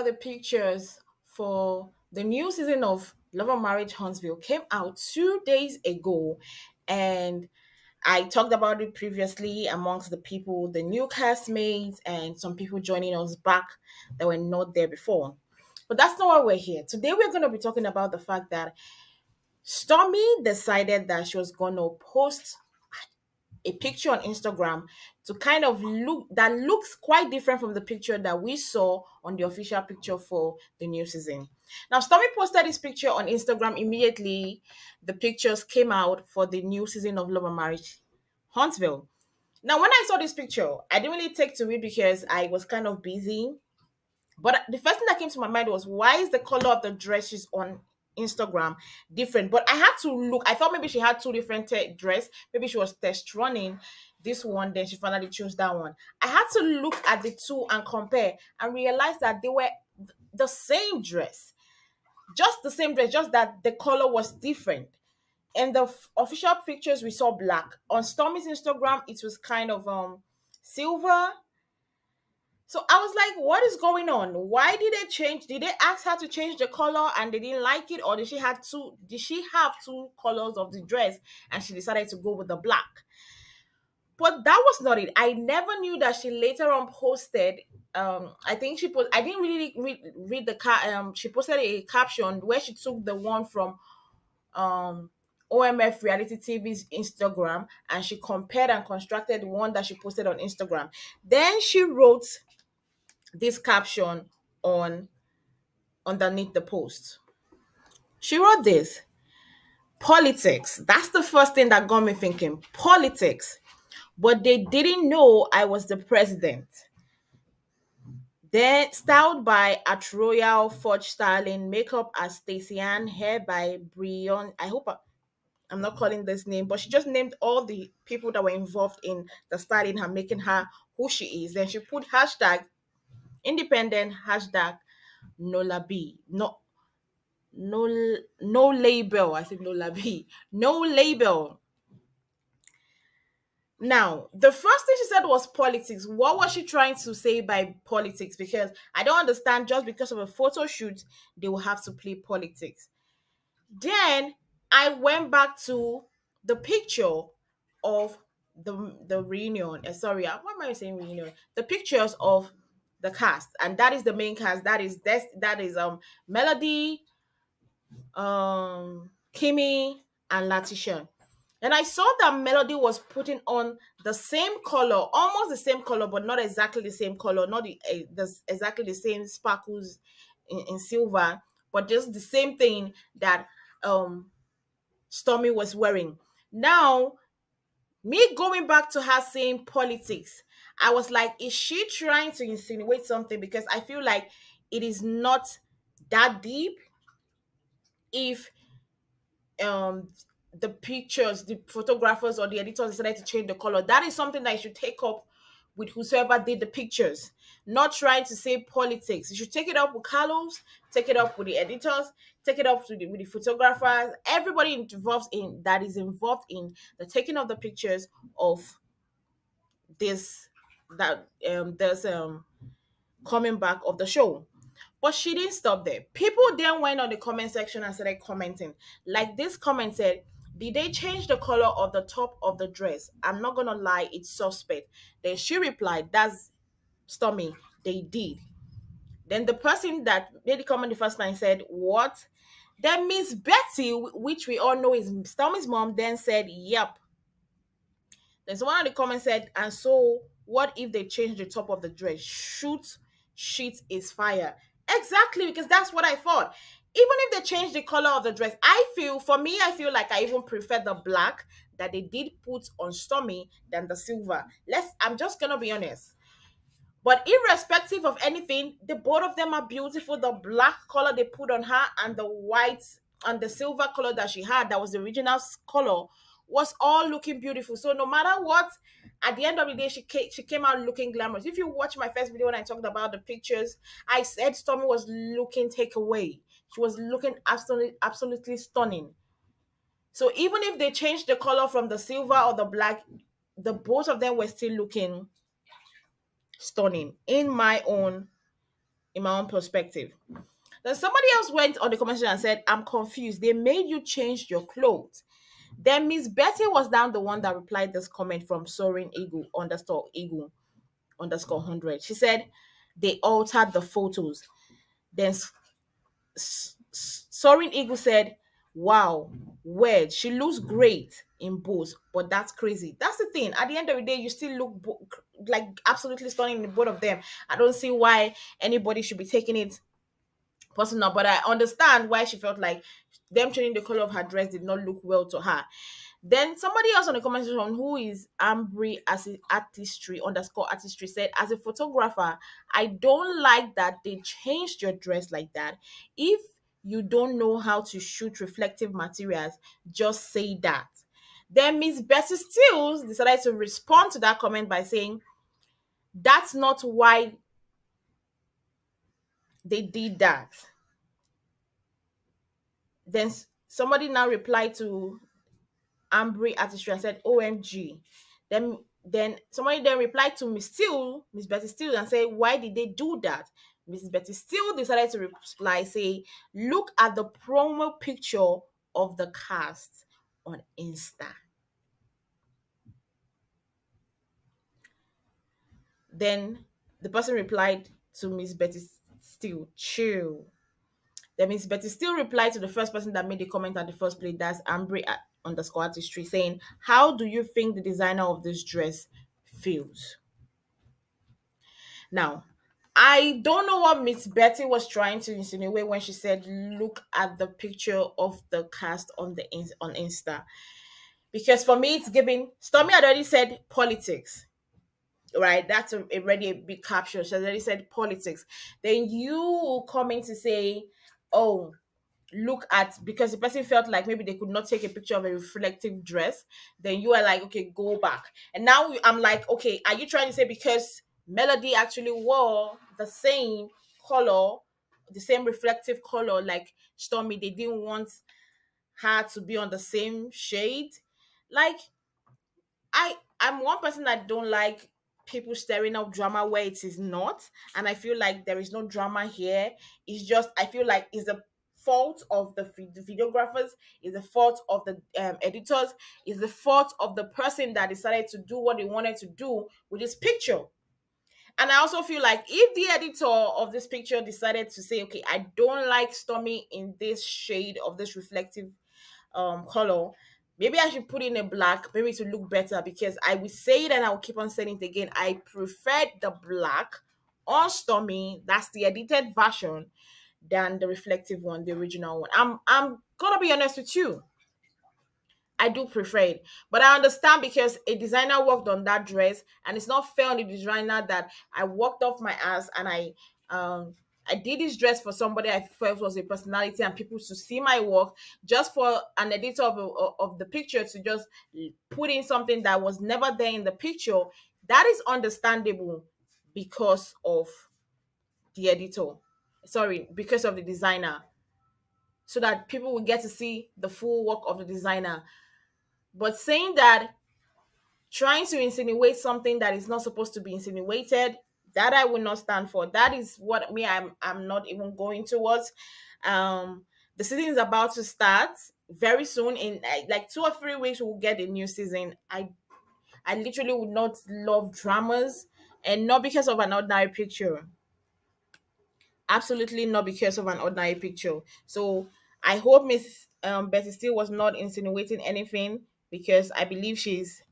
the pictures for the new season of Love and Marriage Huntsville came out 2 days ago, and I talked about it previously amongst the people, the new castmates, and some people joining us back that were not there before. But that's not why we're here. Today, we're going to be talking about the fact that Stormy decided that she was going to post a picture on Instagram to kind of look that looks quite different from the picture that we saw on the official picture for the new season. Now, Stormy posted this picture on Instagram immediately. The pictures came out for the new season of Love and Marriage Huntsville. Now, when I saw this picture, I didn't really take to it because I was kind of busy. But the first thing that came to my mind was, why is the color of the dress she's on Instagram different? But I had to look. I thought maybe she had two different dress. Maybe she was test running this one, then she finally chose that one. I had to look at the two and compare and realize that they were the same dress. Just the same dress, just that the color was different. In the official pictures, we saw black. On Stormy's Instagram, it was kind of silver. So I was like, what is going on? Why did they change? Did they ask her to change the color and they didn't like it? Or did she have two colors of the dress and she decided to go with the black? But that was not it. I never knew that she later on posted. I think she put. I didn't really read the she posted a caption where she took the one from OMF Reality TV's Instagram and she compared and constructed the one that she posted on Instagram. Then she wrote this caption on underneath the post. She wrote this: politics. That's the first thing that got me thinking. Politics. But they didn't know I was the president. Then styled by at Royal Forge Styling, makeup as Stacey Ann, hair by Brion. I hope I'm not calling this name, but she just named all the people that were involved in the styling her, making her who she is. Then she put hashtag independent, hashtag Nola B. No label. I think Nola B. No label. Now, the first thing she said was politics. What was she trying to say by politics? Because I don't understand, just because of a photo shoot, they will have to play politics. Then I went back to the picture of the reunion. What am I saying reunion? The pictures of the cast, and that is the main cast. That is Melody, Kimmy, and Latisha. And I saw that Melody was putting on the same color, almost the same color, but not exactly the same color, not exactly the same sparkles in silver, but just the same thing that Stormy was wearing. Now, me going back to her saying politics, I was like, is she trying to insinuate something? Because I feel like it is not that deep. If the pictures, the photographers or the editors decided to change the color, that is something that you should take up with whosoever did the pictures, not trying to say politics. You should take it up with Carlos, take it up with the editors, take it up with the photographers, everybody involved in the taking of the pictures of this there's coming back of the show. But she didn't stop there. People then went on the comment section and started commenting. Like this comment said, did they change the color of the top of the dress? I'm not gonna lie, it's suspect. Then she replied, that's Stormy, they did. Then the person that made the comment the first time said, what? Then Miss Betty, which we all know is Stormy's mom, then said, yep. Then someone in the comment said, and so what if they change the top of the dress? Shoot, shit is fire. Exactly, because that's what I thought. Even if they change the color of the dress, I feel like I even prefer the black that they did put on Stormy than the silver. I'm just gonna be honest. But irrespective of anything, the both of them are beautiful. The black color they put on her and the white and the silver color that she had, that was the original color, was all looking beautiful. So no matter what, at the end of the day, she came out looking glamorous. If you watch my first video when I talked about the pictures, I said Stormy was looking takeaway. She was looking absolutely stunning. So even if they changed the color from the silver or the black, the both of them were still looking stunning, in my own in my own perspective. Then somebody else went on the comment section and said, I'm confused. They made you change your clothes. Then Miss Betty was down the one that replied this comment from Soaring Eagle underscore 100. She said they altered the photos. Then Soaring Eagle said, wow, weird. She looks great in both, but that's crazy. That's the thing. At the end of the day, you still look like absolutely stunning in both of them. I don't see why anybody should be taking it personal, but I understand why she felt like them changing the color of her dress did not look well to her. Then somebody else on the comment section, who is Ambry as artistry underscore artistry, said, as a photographer, I don't like that they changed your dress like that. If you don't know how to shoot reflective materials, just say that. Then Miss Betty Steele'S decided to respond to that comment by saying, that's not why they did that. Then somebody now replied to Ambry artistry and said, OMG. Then somebody then replied to Miss Betty Steele, and said, why did they do that? Mrs. Betty Steele decided to reply, say, look at the promo picture of the cast on Insta. Then the person replied to Miss Betty Steele, chill. Then Miss Betty Steele replied to the first person that made the comment at the first place, that's Ambry underscore artistry, saying, how do you think the designer of this dress feels? Now, I don't know what Miss Betty was trying to insinuate when she said, look at the picture of the cast on on Insta. Because for me, it's giving, Stormy had already said politics, right? That's already a big caption. She already said politics. Then you come in to say, oh, look at, because the person felt like maybe they could not take a picture of a reflective dress, then you are like, okay, go back. And now I'm like, okay, are you trying to say because Melody actually wore the same color, the same reflective color like Stormy, they didn't want her to be on the same shade? Like, I'm one person that don't like people stirring up drama where it is not, and I feel like there is no drama here. It's just, I feel like it's the fault of the videographers, is the fault of the editors, is the fault of the person that decided to do what they wanted to do with this picture. And I also feel like if the editor of this picture decided to say, okay, I don't like Stormy in this shade of this reflective color, maybe I should put in a black, maybe to look better, because I will say it and I will keep on saying it again. I preferred the black on Stormy, that's the edited version, than the reflective one, the original one. I'm gonna be honest with you. I do prefer it, but I understand because a designer worked on that dress, and it's not fair on the designer that I worked off my ass and I did this dress for somebody I felt was a personality and people to see my work, just for an editor of the picture to just put in something that was never there in the picture. That is understandable because of the editor. Sorry, because of the designer, so that people will get to see the full work of the designer. But saying that, trying to insinuate something that is not supposed to be insinuated, that I will not stand for. That is what me, I'm not even going towards. The season is about to start very soon. In like 2 or 3 weeks, we'll get a new season. I literally would not love dramas, and not because of an ordinary picture. Absolutely not because of an ordinary picture. So I hope Miss Betty Steele was not insinuating anything, because I believe she's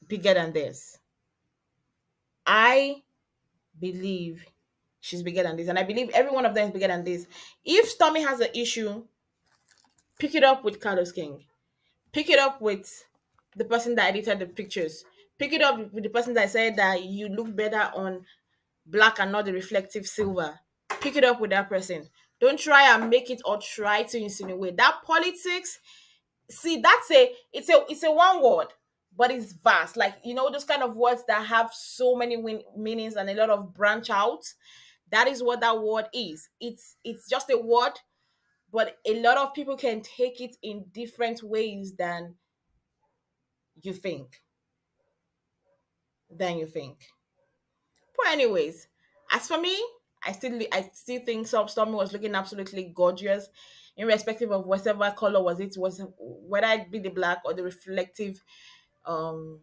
bigger than this. I believe she's bigger than this, and I believe every one of them is bigger than this. If Stormy has an issue, pick it up with Carlos King. Pick it up with the person that edited the pictures. Pick it up with the person that said that you look better on black and not the reflective silver. Pick it up with that person. Don't try and make it or try to insinuate that politics. See, that's it's a one word, but it's vast. Like, those kind of words that have so many meanings and a lot of branch out. That is what that word is. It's just a word, but a lot of people can take it in different ways you think than you think. But anyways, as for me, I still think Stormy was looking absolutely gorgeous, irrespective of whatever color was whether it be the black or the reflective um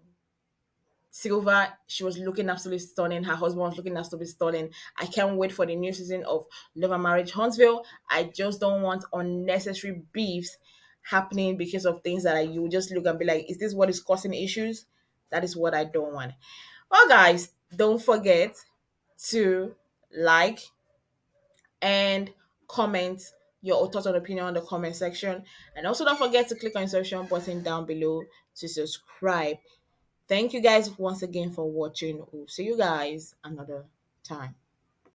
silver. She was looking absolutely stunning. Her husband was looking absolutely stunning. I can't wait for the new season of Love and Marriage Huntsville. I just don't want unnecessary beefs happening because of things that you just look and be like, is this what is causing issues? That is what I don't want. Well, guys, don't forget to like and comment your thoughts and opinion on the comment section. And also don't forget to click on the subscription button down below to subscribe. Thank you guys once again for watching. We'll see you guys another time.